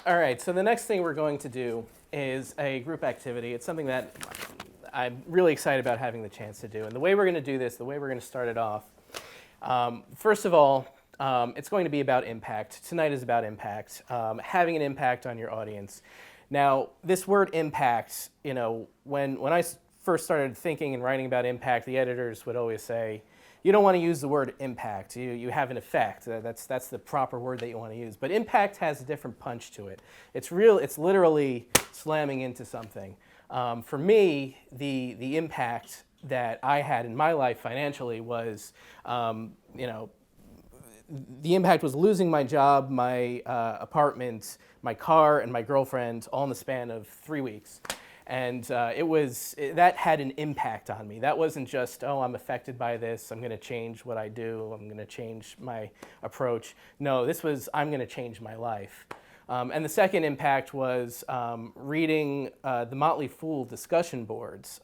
All right, so the next thing we're going to do is a group activity. It's something that I'm really excited about having the chance to do. And the way we're going to do this, the way we're going to start it off, first of all, it's going to be about impact. Tonight is about impact, having an impact on your audience. Now, this word impact, when I first started thinking and writing about impact, the editors would always say, you don't want to use the word impact. You have an effect. That's the proper word that you want to use. But impact has a different punch to it. It's literally slamming into something. For me, the impact that I had in my life financially was, the impact was losing my job, my apartment, my car, and my girlfriend all in the span of 3 weeks. And that had an impact on me. That wasn't just, oh, I'm affected by this, I'm going to change what I do, I'm going to change my approach. No, this was, I'm going to change my life. And the second impact was reading the Motley Fool discussion boards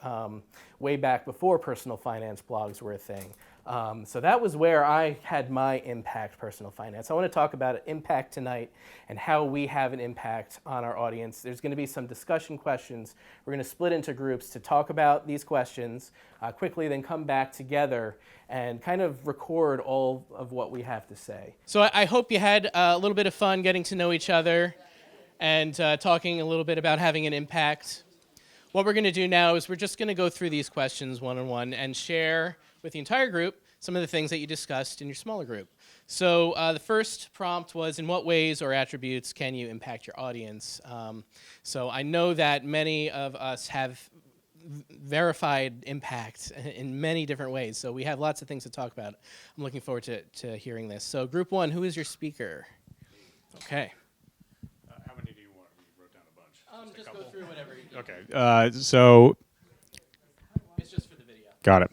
way back before personal finance blogs were a thing. So that was where I had my impact personal finance. I want to talk about impact tonight and how we have an impact on our audience. There's going to be some discussion questions. We're going to split into groups to talk about these questions quickly, then come back together and kind of record all of what we have to say. So I hope you had a little bit of fun getting to know each other and talking a little bit about having an impact. What we're going to do now is we're just going to go through these questions one-on-one and share with the entire group some of the things that you discussed in your smaller group. So the first prompt was, in what ways or attributes can you impact your audience? So I know that many of us have verified impact in many different ways, so we have lots of things to talk about. I'm looking forward to hearing this. So group one, who is your speaker? Okay. How many do you want? We wrote down a bunch. Just go through whatever you Okay. So It's just for the video. got it.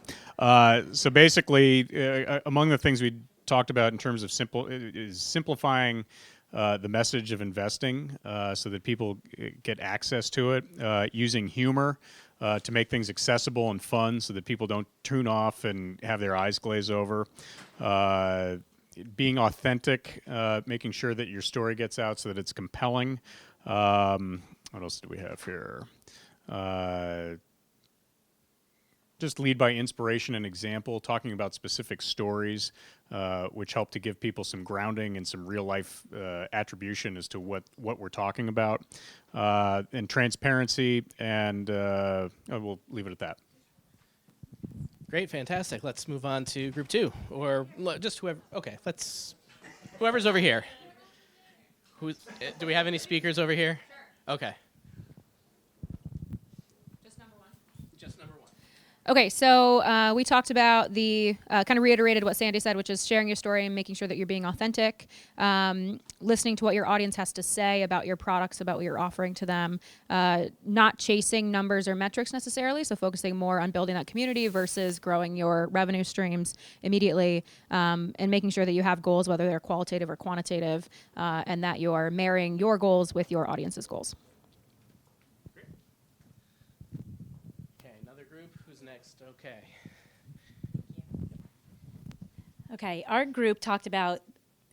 So basically, among the things we talked about in terms of simplifying the message of investing so that people get access to it, using humor to make things accessible and fun so that people don't tune off and have their eyes glaze over. Being authentic, making sure that your story gets out so that it's compelling. What else do we have here? Just lead by inspiration and example, talking about specific stories, which help to give people some grounding and some real life attribution as to what we're talking about, and transparency, and we'll leave it at that. Great, fantastic. Let's move on to group two, or just whoever. Okay, whoever's over here. Do we have any speakers over here? Sure. Okay. Just number one. Okay, so we talked about kind of reiterated what Sandy said, which is sharing your story and making sure that you're being authentic, listening to what your audience has to say about your products, about what you're offering to them, not chasing numbers or metrics necessarily, so focusing more on building that community versus growing your revenue streams immediately, and making sure that you have goals, whether they're qualitative or quantitative, and that you're marrying your goals with your audience's goals. Okay. Okay, our group talked about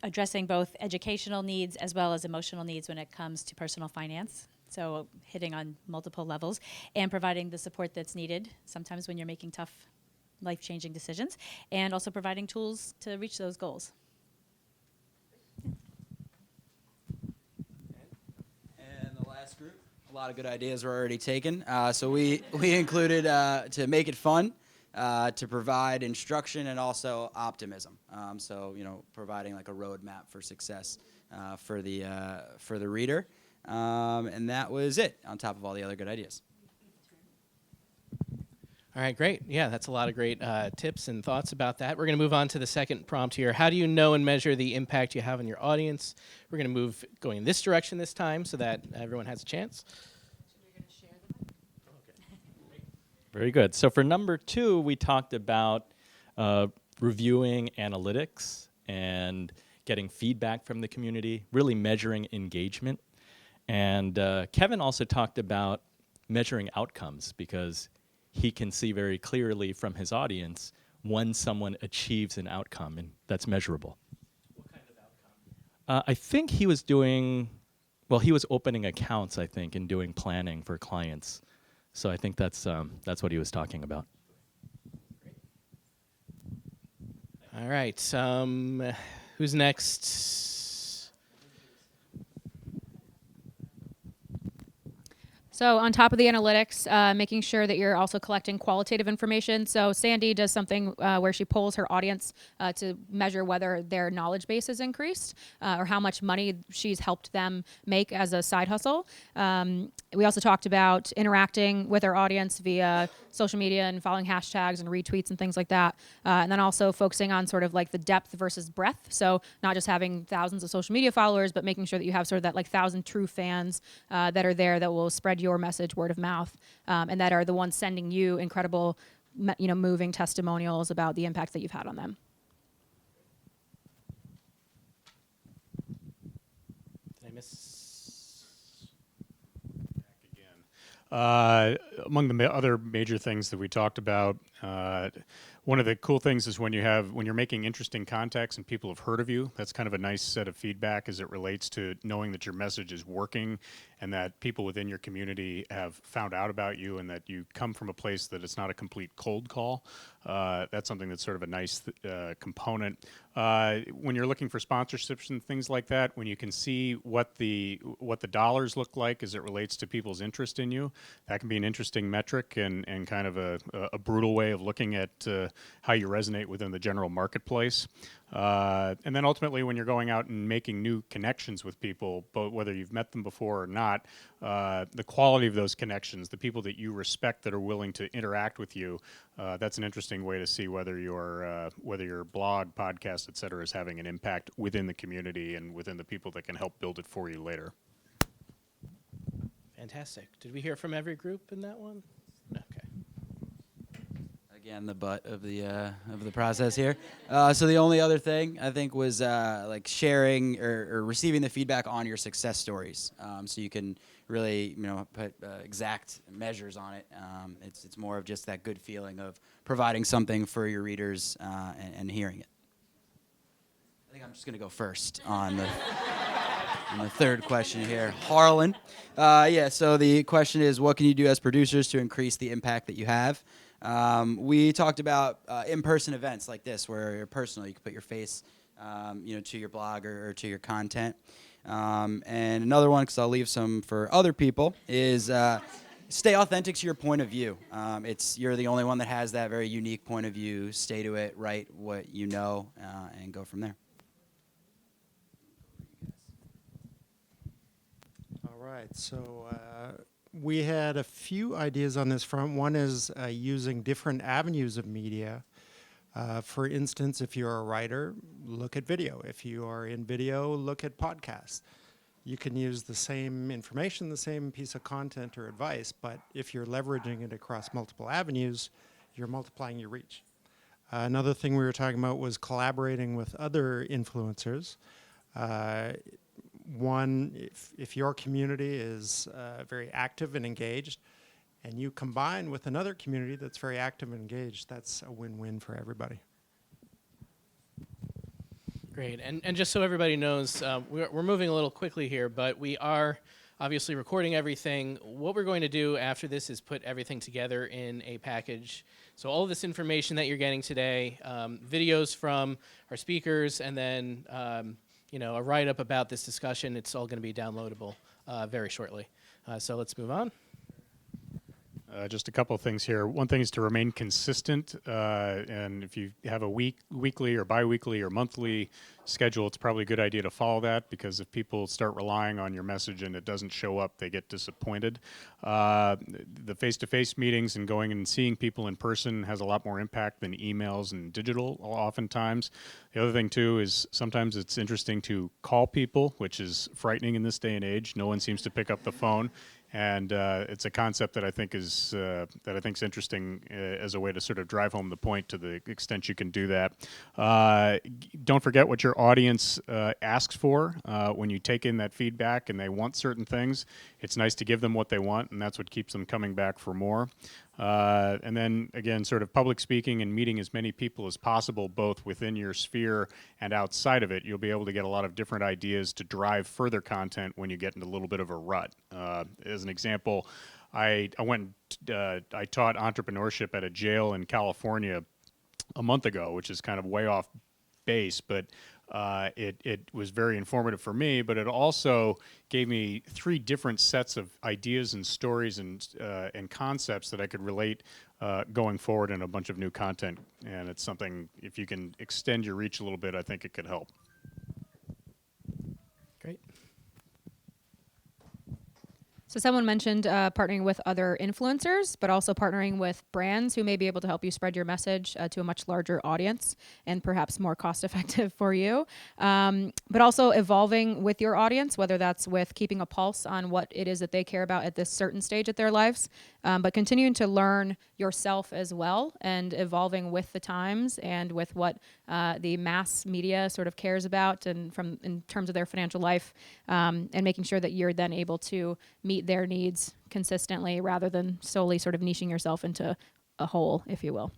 addressing both educational needs as well as emotional needs when it comes to personal finance. So hitting on multiple levels and providing the support that's needed sometimes when you're making tough, life-changing decisions, and also providing tools to reach those goals. And the last group, a lot of good ideas were already taken. So we included to make it fun, to provide instruction and also optimism. So providing like a roadmap for success for the reader, and that was it. On top of all the other good ideas. All right, great. Yeah, that's a lot of great tips and thoughts about that. We're going to move on to the second prompt here. How do you know and measure the impact you have on your audience? We're going to going in this direction this time so that everyone has a chance. Very good. So for number 2, we talked about reviewing analytics and getting feedback from the community, really measuring engagement. And Kevin also talked about measuring outcomes because he can see very clearly from his audience when someone achieves an outcome, and that's measurable. What kind of outcome? I think he was doing Well, he was opening accounts, I think, and doing planning for clients. So I think that's what he was talking about. All right. Who's next? So on top of the analytics, making sure that you're also collecting qualitative information. So Sandy does something where she polls her audience to measure whether their knowledge base has increased or how much money she's helped them make as a side hustle. We also talked about interacting with our audience via social media and following hashtags and retweets and things like that. And then also focusing on sort of like the depth versus breadth. So not just having thousands of social media followers, but making sure that you have sort of that like 1,000 true fans that are there that will spread your message word of mouth, and that are the ones sending you incredible, moving testimonials about the impact that you've had on them. Did I miss? Among the other major things that we talked about, one of the cool things is when you're making interesting contacts and people have heard of you, that's kind of a nice set of feedback as it relates to knowing that your message is working and that people within your community have found out about you and that you come from a place that it's not a complete cold call. That's something that's sort of a nice component. When you're looking for sponsorships and things like that, when you can see what the dollars look like as it relates to people's interest in you, that can be an interesting metric and kind of a brutal way of looking at how you resonate within the general marketplace. And then ultimately, when you're going out and making new connections with people, but whether you've met them before or not, the quality of those connections, the people that you respect that are willing to interact with you, that's an interesting way to see whether your blog, podcast, et cetera, is having an impact within the community and within the people that can help build it for you later. Fantastic. Did we hear from every group in that one? Okay. Again, the butt of the process here. So the only other thing I think was like sharing or receiving the feedback on your success stories, so you can really put exact measures on it. It's more of just that good feeling of providing something for your readers and hearing it. I think I'm just gonna go first on the third question here, Harlan. So the question is, what can you do as producers to increase the impact that you have? We talked about in-person events like this, where you're personal. You can put your face, to your blog or to your content. And another one, because I'll leave some for other people, is stay authentic to your point of view. You're the only one that has that very unique point of view. Stay to it, write what you know, and go from there. All right, so we had a few ideas on this front. One is using different avenues of media. For instance, if you're a writer, look at video. If you are in video, look at podcasts. You can use the same information, the same piece of content or advice, but if you're leveraging it across multiple avenues, you're multiplying your reach. Another thing we were talking about was collaborating with other influencers. One, if your community is very active and engaged, and you combine with another community that's very active and engaged, that's a win-win for everybody. Great. And just so everybody knows, we're moving a little quickly here, but we are obviously recording everything. What we're going to do after this is put everything together in a package. So all of this information that you're getting today, videos from our speakers, and then a write-up about this discussion, it's all going to be downloadable very shortly. So let's move on. Just a couple of things here. One thing is to remain consistent, and if you have a weekly or biweekly or monthly schedule, it's probably a good idea to follow that, because if people start relying on your message and it doesn't show up, they get disappointed. The face-to-face meetings and going and seeing people in person has a lot more impact than emails and digital oftentimes. The other thing, too, is sometimes it's interesting to call people, which is frightening in this day and age. No one seems to pick up the phone. And it's a concept that I think is interesting as a way to sort of drive home the point to the extent you can do that. Don't forget what your audience asks for when you take in that feedback and they want certain things. It's nice to give them what they want, and that's what keeps them coming back for more. And then again, sort of public speaking and meeting as many people as possible, both within your sphere and outside of it. You'll be able to get a lot of different ideas to drive further content when you get into a little bit of a rut. As an example, I taught entrepreneurship at a jail in California a month ago, which is kind of way off base, but it was very informative for me, but it also gave me 3 different sets of ideas and stories and concepts that I could relate going forward in a bunch of new content. And it's something, if you can extend your reach a little bit, I think it could help. Great. So someone mentioned partnering with other influencers, but also partnering with brands who may be able to help you spread your message to a much larger audience and perhaps more cost effective for you. But also evolving with your audience, whether that's with keeping a pulse on what it is that they care about at this certain stage of their lives, but continuing to learn yourself as well and evolving with the times and with what the mass media sort of cares about and in terms of their financial life, and making sure that you're then able to meet their needs consistently rather than solely sort of niching yourself into a hole, if you will.